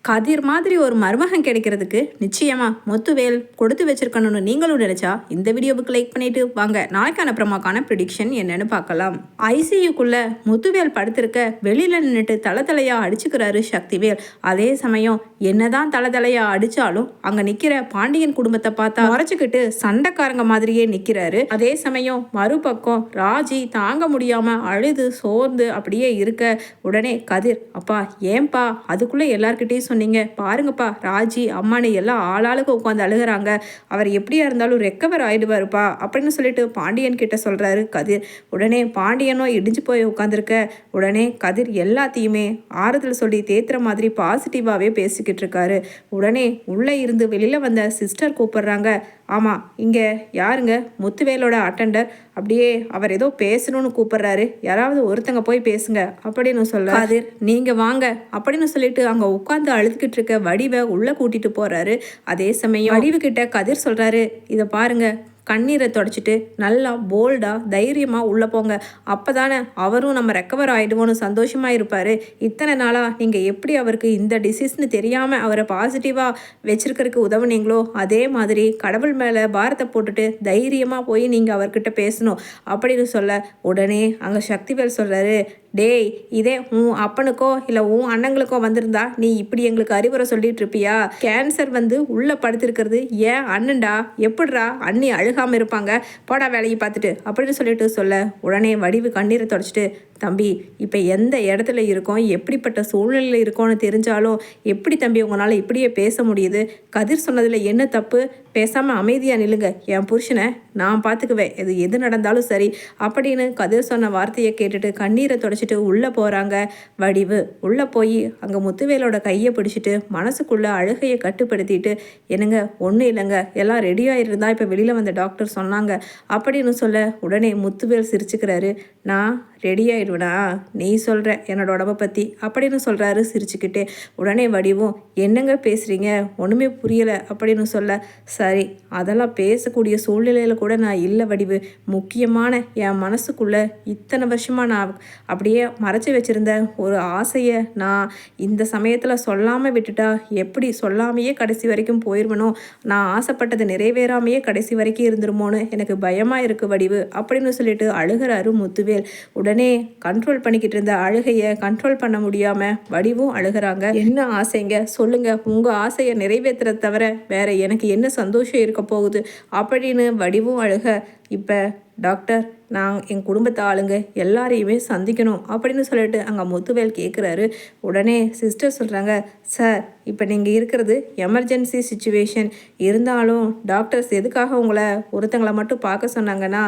கதிர் மாதிரி ஒரு மருமகன் கிடைக்கிறதுக்கு நிச்சயமா முத்துவேல் கொடுத்து வச்சிருக்கணும்னு நீங்களும் நினைச்சா இந்த வீடியோவுக்கு லைக் பண்ணிட்டு வாங்க நாளைக்கான பிரமாக்கான ப்ரிடிக்ஷன் என்னன்னு பார்க்கலாம். ஐசியூக்குள்ள முத்துவேல் படுத்திருக்க வெளியில நின்றுட்டு தலையா அடிச்சுக்கிறாரு சக்திவேல். அதே சமயம் என்னதான் தலையா அடிச்சாலும் அங்க நிக்கிற பாண்டியன் குடும்பத்தை பார்த்தா மறைச்சுக்கிட்டு சண்டைக்காரங்க மாதிரியே நிக்கிறாரு. அதே சமயம் மறுபக்கம் ராஜி தாங்க முடியாம அழுது சோர்ந்து அப்படியே இருக்க உடனே கதிர், அப்பா ஏன்பா அதுக்குள்ள எல்லார்கிட்டையும் சொன்னீங்க, பாருங்கப்பா ராஜி அம்மானு எல்லாம் ஆளாளுக்கு உட்காந்து அழுகிறாங்க, அவர் எப்படியா இருந்தாலும் ரெக்கவர் ஆயிடுவாருப்பா அப்படின்னு சொல்லிட்டு பாண்டியன் கிட்ட சொல்றாரு கதிர். உடனே பாண்டியனோ இடிஞ்சு போய் உட்காந்துருக்க உடனே கதிர் எல்லாத்தையுமே ஆறுதல் சொல்லி தேத்துற மாதிரி பாசிட்டிவாவே பேசிக்கிட்டு இருக்காரு. உடனே உள்ளே இருந்து வெளியில வந்த சிஸ்டர் கூப்பிடுறாங்க. ஆமா இங்க யாருங்க? முத்துவேலோட அட்டெண்டர், அப்படியே அவர் ஏதோ பேசணும்னு கூப்பிடுறாரு, யாராவது ஒருத்தங்க போய் பேசுங்க அப்படின்னு சொல்ல கதிர் நீங்க வாங்க அப்படின்னு சொல்லிட்டு அங்க உட்காந்து அழுதுகிட்டு இருக்க வடிவை உள்ள கூட்டிட்டு போறாரு. அதே சமயம் வடிவு கிட்ட கதிர் சொல்றாரு, இதை பாருங்க, கண்ணீரை தொடச்சிட்டு நல்லா போல்டாக தைரியமாக உள்ளே போங்க, அப்போ தானே அவரும் நம்ம ரெக்கவர் ஆகிடுவோன்னு சந்தோஷமாக இருப்பார். இத்தனை நாளாக நீங்கள் எப்படி அவருக்கு இந்த டிசீஸ்னு தெரியாமல் அவரை பாசிட்டிவாக வச்சுருக்கிறதுக்கு உதவுனீங்களோ அதே மாதிரி கடவுள் மேலே பாரத்தை போட்டுட்டு தைரியமாக போய் நீங்கள் அவர்கிட்ட பேசணும் அப்படின்னு சொல்ல உடனே அங்கே சக்திவேல் சொல்கிறாரு, டேய் இதே உன் அப்பனுக்கோ இல்லை உன் அண்ணங்களுக்கோ வந்திருந்தா நீ இப்படி எங்களுக்கு அறிவுரை சொல்லிட்டு இருப்பியா? கேன்சர் வந்து உள்ளே படுத்திருக்கிறது ஏன் அண்ணன்டா, எப்படிரா அண்ணி அழுகாமல் இருப்பாங்க, போடா வேலையை பார்த்துட்டு அப்படின்னு சொல்லிட்டு சொல்ல உடனே வடிவு கண்ணீரை தொடச்சிட்டு, தம்பி இப்போ எந்த இடத்துல இருக்கோம் எப்படிப்பட்ட சூழ்நிலையில் இருக்கோன்னு தெரிஞ்சாலும் எப்படி தம்பி உங்களால் இப்படியே பேச முடியுது? கதிர் சொன்னதில் என்ன தப்பு? பேசாமல் அமைதியாக நில்லுங்க, என் புருஷனை நான் பார்த்துக்குவேன், எது நடந்தாலும் சரி அப்படின்னு கதிர் சொன்ன வார்த்தையை கேட்டுட்டு கண்ணீரை தொடச்சிட்டு உள்ளே போகிறாங்க வடிவு. உள்ளே போய் அங்கே முத்துவேலோட கையை பிடிச்சிட்டு மனசுக்குள்ளே அழுகையை கட்டுப்படுத்திட்டு, என்னங்க ஒன்றும் இல்லைங்க, எல்லாம் ரெடியாக இருந்தால் இப்போ வெளியில் வந்த டாக்டர் சொன்னாங்க அப்படின்னு சொல்ல உடனே முத்துவேல் சிரிச்சுக்கிறாரு. நான் ரெடி ஆகிடுவேனா? நீ சொல்கிற என்னோட உடம்பை பற்றி அப்படின்னு சொல்கிறாரு சிரிச்சுக்கிட்டே. உடனே வடிவும், என்னங்க பேசுகிறீங்க, ஒன்றுமே புரியலை அப்படின்னு சொல்ல, சரி அதெல்லாம் பேசக்கூடிய சூழ்நிலையில் கூட நான் இல்லை வடிவு, முக்கியமான என் மனசுக்குள்ளே இத்தனை வருஷமாக நான் அப்படியே மறைச்சி வச்சுருந்த ஒரு ஆசையை நான் இந்த சமயத்தில் சொல்லாமல் விட்டுட்டா எப்படி சொல்லாமையே கடைசி வரைக்கும் போயிடுவனோ, நான் ஆசைப்பட்டது நிறைவேறாமையே கடைசி வரைக்கும் இருந்துருமோன்னு எனக்கு பயமாக இருக்குது வடிவு அப்படின்னு சொல்லிட்டு அழுகிறாரு முத்துவேல். உடனே கண்ட்ரோல் பண்ணிக்கிட்டு இருந்த அழுகையை கண்ட்ரோல் பண்ண முடியாமல் வடிவும் அழுகிறாங்க. என்ன ஆசைங்க சொல்லுங்க, உங்கள் ஆசையை நிறைவேற்றுறத தவிர வேற எனக்கு என்ன சந்தோஷம் இருக்க போகுது அப்படின்னு வடிவும் அழுக. இப்போ டாக்டர் நான் என் குடும்பத்தை ஆளுங்க எல்லாரையுமே சந்திக்கணும் அப்படின்னு சொல்லிட்டு அங்கே முத்துவேல் கேட்குறாரு. உடனே சிஸ்டர் சொல்கிறாங்க, சார் இப்போ நீங்கள் இருக்கிறது எமர்ஜென்சி சுச்சுவேஷன், இருந்தாலும் டாக்டர்ஸ் எதுக்காக உங்களை ஒருத்தங்களை மட்டும் பார்க்க சொன்னாங்கன்னா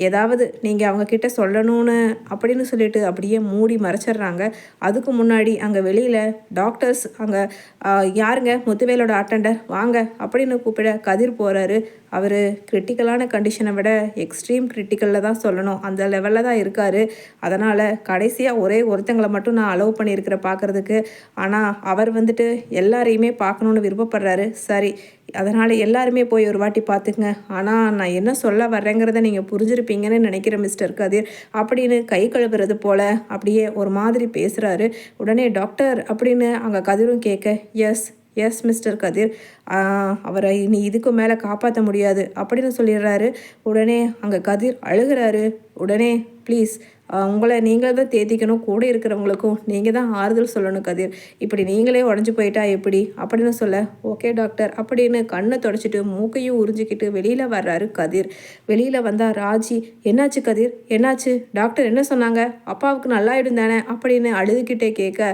ஏதாவது நீங்கள் அவங்கக்கிட்ட சொல்லணும்னு அப்படின்னு சொல்லிட்டு அப்படியே மூடி மறைச்சிட்றாங்க. அதுக்கு முன்னாடி அங்கே வெளியில் டாக்டர்ஸ் அங்கே யாருங்க முத்துவேலோட அட்டெண்டர் வாங்க அப்படின்னு கூப்பிட கதிர் போகிறாரு. அவர் கிரிட்டிக்கலான கண்டிஷனை விட எக்ஸ்ட்ரீம் கிரிட்டிக்கலில் தான் சொல்லணும், அந்த லெவலில் தான் இருக்கார். அதனால் கடைசியாக ஒரே ஒருத்தங்களை மட்டும் நான் அலோவ் பண்ணியிருக்கிற பார்க்குறதுக்கு, ஆனால் அவர் வந்துட்டு எல்லாரையுமே பார்க்கணுன்னு விருப்பப்படுறாரு. சரி அதனால் எல்லாருமே போய் ஒரு வாட்டி பார்த்துக்குங்க, ஆனால் நான் என்ன சொல்ல வர்றேங்கிறத நீங்கள் புரிஞ்சிருப்பீங்கன்னு நினைக்கிறேன் மிஸ்டர் கதிர் அப்படின்னு கை கழுவுறது போல் அப்படியே ஒரு மாதிரி பேசுகிறாரு. உடனே டாக்டர் அப்படின்னு அங்கே கதிரும் கேட்க, எஸ் மிஸ்டர் கதிர், அவரை நீ இதுக்கு மேலே காப்பாற்ற முடியாது அப்படின்னு சொல்லிடுறாரு. உடனே அங்கே கதிர் அழுகிறாரு. உடனே ப்ளீஸ் உங்களை நீங்களே தான் தேத்திக்கணும், கூட இருக்கிறவங்களுக்கும் நீங்கள் தான் ஆறுதல் சொல்லணும் கதிர், இப்படி நீங்களே உடஞ்சி போயிட்டா எப்படி அப்படின்னு சொல்ல, ஓகே டாக்டர் அப்படின்னு கண்ணை தொடச்சிட்டு மூக்கையும் உறிஞ்சிக்கிட்டு வெளியில் வர்றாரு கதிர். வெளியில் வந்தால் ராஜி, என்னாச்சு கதிர் என்னாச்சு, டாக்டர் என்ன சொன்னாங்க, அப்பாவுக்கு நல்லாயிடும் தானே அப்படின்னு அழுதுகிட்டே கேட்க,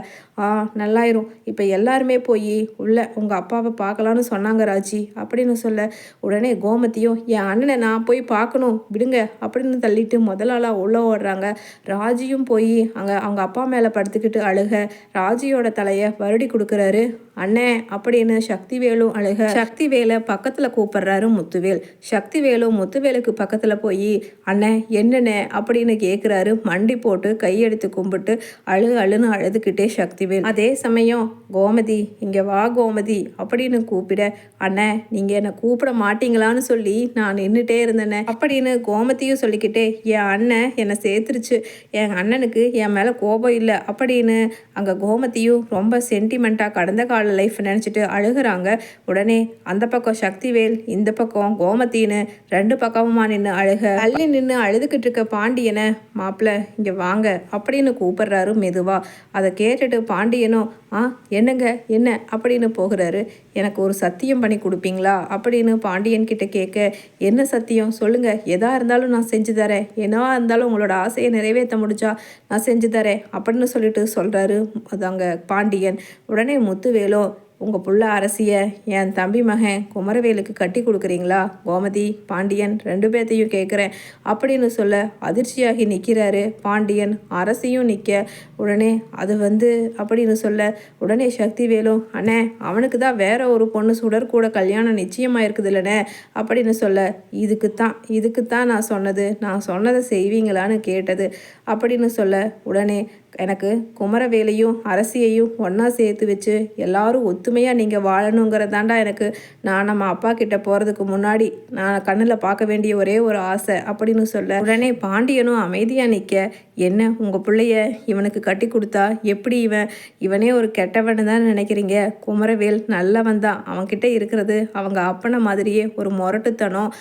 நல்லாயிரும், இப்போ எல்லாருமே போய் உள்ள உங்கள் அப்பாவை பார்க்கலான்னு சொன்னாங்க ராஜி அப்படின்னு சொல்ல உடனே கோமதியும், என் அண்ணனை நான் போய் பார்க்கணும் விடுங்க அப்படின்னு தள்ளிட்டு முதலாளாக உள்ள ஓடுறாங்க. ராஜியும் போய் அங்கே அவங்க அப்பா மேலே படுத்துக்கிட்டு அழுக ராஜியோட தலையை வருடி கொடுக்குறாரு. அண்ணே அப்படின்னு சக்திவேலும் அழுக சக்திவேலை பக்கத்தில் கூப்பிடுறாரு முத்துவேல். சக்திவேலும் முத்துவேலுக்கு பக்கத்தில் போய் அண்ணே என்னண்ணே அப்படின்னு கேட்குறாரு. மண்டி போட்டு கையெடுத்து கும்பிட்டு அழுன்னு அழுதுகிட்டே சக்திவேல். அதே சமயம் கோமதி, இங்கே வா கோமதி அப்படின்னு கூப்பிட, அண்ணே நீங்கள் என்னை கூப்பிட மாட்டீங்களான்னு சொல்லி நான் நின்றுட்டே இருந்தேனே அப்படின்னு கோமதியும் சொல்லிக்கிட்டே, என் அண்ணன் என்னை சேர்த்துருச்சு, என் அண்ணனுக்கு என் மேலே கோபம் இல்லை அப்படின்னு அங்கே கோமதியும் ரொம்ப சென்டிமெண்ட்டாக கடந்த காலில் கால லைஃப் நினச்சிட்டு அழுகிறாங்க. உடனே அந்த பக்கம் சக்திவேல், இந்த பக்கம் கோமத்தின்னு 2 பக்கமுமா நின்று அழுக, தள்ளி நின்று அழுதுகிட்டு இருக்க பாண்டியனை மாப்பிள்ள இங்கே வாங்க அப்படின்னு கூப்பிடுறாரு மெதுவா. அதை கேட்டுட்டு பாண்டியனும் என்னங்க என்ன அப்படின்னு போகிறாரு. எனக்கு ஒரு சத்தியம் பண்ணி கொடுப்பீங்களா அப்படின்னு பாண்டியன் கிட்ட கேட்க, என்ன சத்தியம் சொல்லுங்க, எதா இருந்தாலும் நான் செஞ்சு தரேன், என்னவா இருந்தாலும் உங்களோட ஆசையை நிறைவேற்ற முடிஞ்சா நான் செஞ்சு தரேன் அப்படின்னு சொல்லிட்டு சொல்கிறாரு அதாங்க பாண்டியன். உடனே முத்துவேலோ, உங்கள் புள்ள அரசியை என் தம்பி மகன் குமரவேலுக்கு கட்டி கொடுக்குறீங்களா? கோமதி, பாண்டியன் 2 பேர்த்தையும் கேட்குறேன் அப்படின்னு சொல்ல அதிர்ச்சியாகி நிற்கிறாரு பாண்டியன். அரசியும் நிற்க, உடனே அது அப்படின்னு சொல்ல உடனே சக்திவேலும், அண்ணே அவனுக்கு தான் வேற ஒரு பொண்ணு சுடர் கூட கல்யாணம் நிச்சயமாக இருக்குது இல்லைண்ணே அப்படின்னு சொல்ல, இதுக்குத்தான் நான் சொன்னதை செய்வீங்களான்னு கேட்டது அப்படின்னு சொல்ல, உடனே எனக்கு குமரவேலையும் அரசியையும் ஒன்றா சேர்த்து வச்சு எல்லாரும் ஒத்துமையாக நீங்கள் வாழணுங்கிறதாண்டா எனக்கு நான் நம்ம அப்பா கிட்ட போகிறதுக்கு முன்னாடி நான் கண்ணில் பார்க்க வேண்டிய ஒரே ஒரு ஆசை அப்படின்னு சொல்ல, உடனே பாண்டியனும் அமைதியாக நிற்க, என்ன உங்கள் பிள்ளைய இவனுக்கு கட்டி கொடுத்தா எப்படி இவனே ஒரு கெட்டவன்னு தான் நினைக்கிறீங்க? குமரவேல் நல்லவன் தான். அவன்கிட்ட இருக்கிறது அவங்க அப்பனை மாதிரியே ஒரு முரட்டுத்தனம்,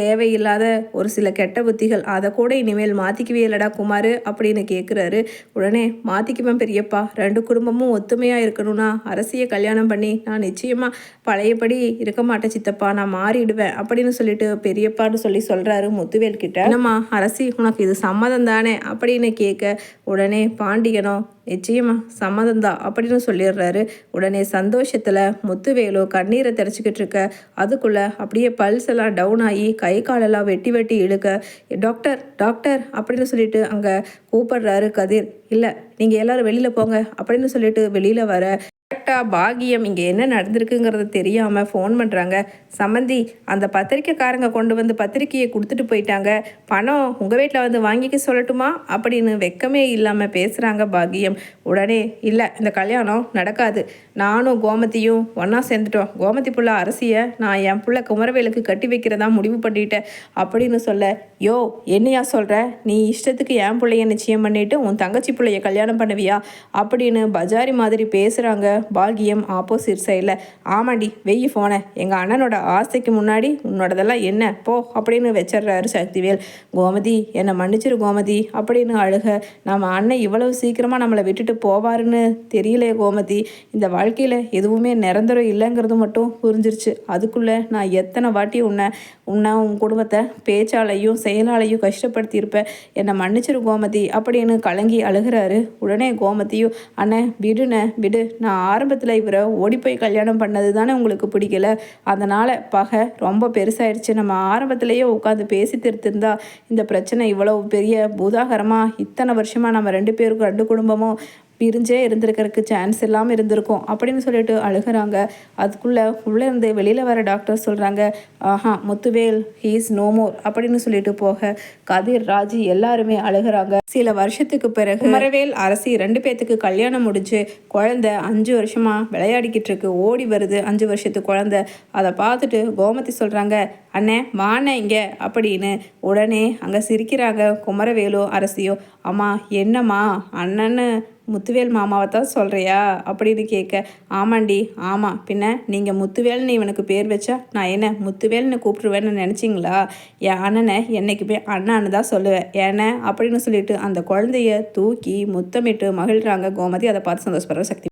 தேவையில்லாத ஒரு சில கெட்ட புத்திகள், அதை கூட இனிமேல் மாற்றிக்கவே இல்லடா குமார் அப்படின்னு கேட்குறாரு. உடனே மாற்றிக்குவேன் பெரியப்பா, 2 குடும்பமும் ஒத்துமையாக இருக்கணும்னா அரசியை கல்யாணம் பண்ணி நான் நிச்சயமாக பழையபடி இருக்க மாட்டேன் சித்தப்பா, நான் மாறிடுவேன் அப்படின்னு சொல்லிட்டு பெரியப்பான்னு சொல்கிறாரு முத்துவேல் கிட்ட. என்னம்மா அரசி, உனக்கு இது சம்மதம் தானே அப்படின்னு கேட்க, உடனே பாண்டியனோ நிச்சயமா சம்மதம்தான் அப்படின்னு சொல்லிடுறாரு. உடனே சந்தோஷத்தில் முத்துவேலோ கண்ணீரை தெரிச்சிக்கிட்டு இருக்க, அதுக்குள்ளே அப்படியே பல்ஸ் எல்லாம் டவுன் ஆகி கை காலெல்லாம் வெட்டி இழுக்க, டாக்டர் டாக்டர் அப்படின்னு சொல்லிட்டு அங்கே கூப்பிடுறாரு கதிர். இல்லை நீங்கள் எல்லாரும் வெளியில் போங்க அப்படின்னு சொல்லிட்டு வெளியில் வர, கரெக்டாக பாகியம் இங்கே என்ன நடந்திருக்குங்கிறது தெரியாமல் ஃபோன் பண்ணுறாங்க. சம்மந்தி, அந்த பத்திரிக்கைக்காரங்க கொண்டு வந்து பத்திரிக்கையை கொடுத்துட்டு போயிட்டாங்க, பணம் உங்கள் வீட்டில் வாங்கிக்க சொல்லட்டுமா அப்படின்னு வெக்கமே இல்லாமல் பேசுகிறாங்க பாகியம். உடனே இல்லை இந்த கல்யாணம் நடக்காது, நானும் கோமதியும் ஒன்றா சேர்ந்துட்டோம், கோமதி புள்ள அரசியை நான் என் புள்ள குமரவேலுக்கு கட்டி வைக்கிறதா முடிவு பண்ணிட்டேன் அப்படின்னு சொல்ல, யோ என்னையா சொல்கிற, நீ இஷ்டத்துக்கு என் பிள்ளைய நிச்சயம் பண்ணிவிட்டு உன் தங்கச்சி பிள்ளைய கல்யாணம் பண்ணுவியா அப்படின்னு பஜாரி மாதிரி பேசுகிறாங்க பாகியம் ஆப்போசிட் சைடில். ஆமாண்டி வெய்யி ஃபோனை, எங்கள் அண்ணனோட ஆசைக்கு முன்னாடி உன்னோடதெல்லாம் என்ன போ அப்படின்னு வச்சிட்றாரு சக்திவேல். கோமதி என்னை மன்னிச்சிரு கோமதி அப்படின்னு அழுக, நம்ம அண்ணன் இவ்வளவு சீக்கிரமாக நம்மளை விட்டுட்டு போவாருன்னு தெரியலையே கோமதி, இந்த வாழ்க்கையில் எதுவுமே நிரந்தரம் இல்லைங்கிறது மட்டும் புரிஞ்சிருச்சு. அதுக்குள்ளே நான் எத்தனை வாட்டி உன்னை உன் குடும்பத்தை பேச்சாலையும் செயலாலையும் கஷ்டப்படுத்தியிருப்பேன், என்னை மன்னிச்சிரு கோமதி அப்படின்னு கலங்கி அழுகிறாரு. உடனே கோமதியும், அண்ணன் விடுண்ணே விடு, நான் ஆரம்பத்தில் இவரை ஓடி போய் கல்யாணம் பண்ணது தானே உங்களுக்கு பிடிக்கல, அதனால் பகை ரொம்ப பெருசாயிடுச்சு, நம்ம ஆரம்பத்திலேயே உட்காந்து பேசி திருத்திருந்தா இந்த பிரச்சனை இவ்வளவு பெரிய பூதாகரமாக இத்தனை வருஷமாக நம்ம 2 பேருக்கும் 2 குடும்பமும் பிரிஞ்சே இருந்திருக்கிறதுக்கு சான்ஸ் இல்லாமல் இருந்திருக்கும் அப்படின்னு சொல்லிட்டு அழுகிறாங்க. அதுக்குள்ளே உள்ளேருந்து வெளியில் வர டாக்டர் சொல்கிறாங்க, முத்துவேல் ஹீஸ் நோ மோர் அப்படின்னு சொல்லிட்டு போக கதிர் ராஜி எல்லாருமே அழுகிறாங்க. சில வருஷத்துக்கு பிறகு குமரவேல் அரசி 2 பேர்த்துக்கு கல்யாணம் முடிஞ்சு குழந்தை 5 வருஷமாக விளையாடிக்கிட்டு இருக்கு, ஓடி வருது 5 வருஷத்து குழந்தை. அதை பார்த்துட்டு கோமதி சொல்கிறாங்க, அண்ணே வாண்ணே இங்கே அப்படின்னு. உடனே அங்கே சிரிக்கிறாங்க குமரவேலோ அரசியோ. அம்மா என்னம்மா அண்ணன்னு முத்துவேல் மாமாவை தான் சொல்கிறியா அப்படின்னு கேட்க, ஆமாண்டி ஆமாம், பின்ன நீங்கள் முத்துவேல்னு இவனுக்கு பேர் வச்சா நான் என்ன முத்துவேல்னு கூப்பிடுவேன்னு நினச்சிங்களா? என் அண்ணனை என்றைக்குமே அண்ணான்னு தான் சொல்லுவேன் ஏன்னா அப்படின்னு சொல்லிட்டு அந்த குழந்தைய தூக்கி முத்தமிட்டு மகிழ்கிறாங்க கோமதி. அதை பார்த்து சந்தோஷப்படுற சக்தி.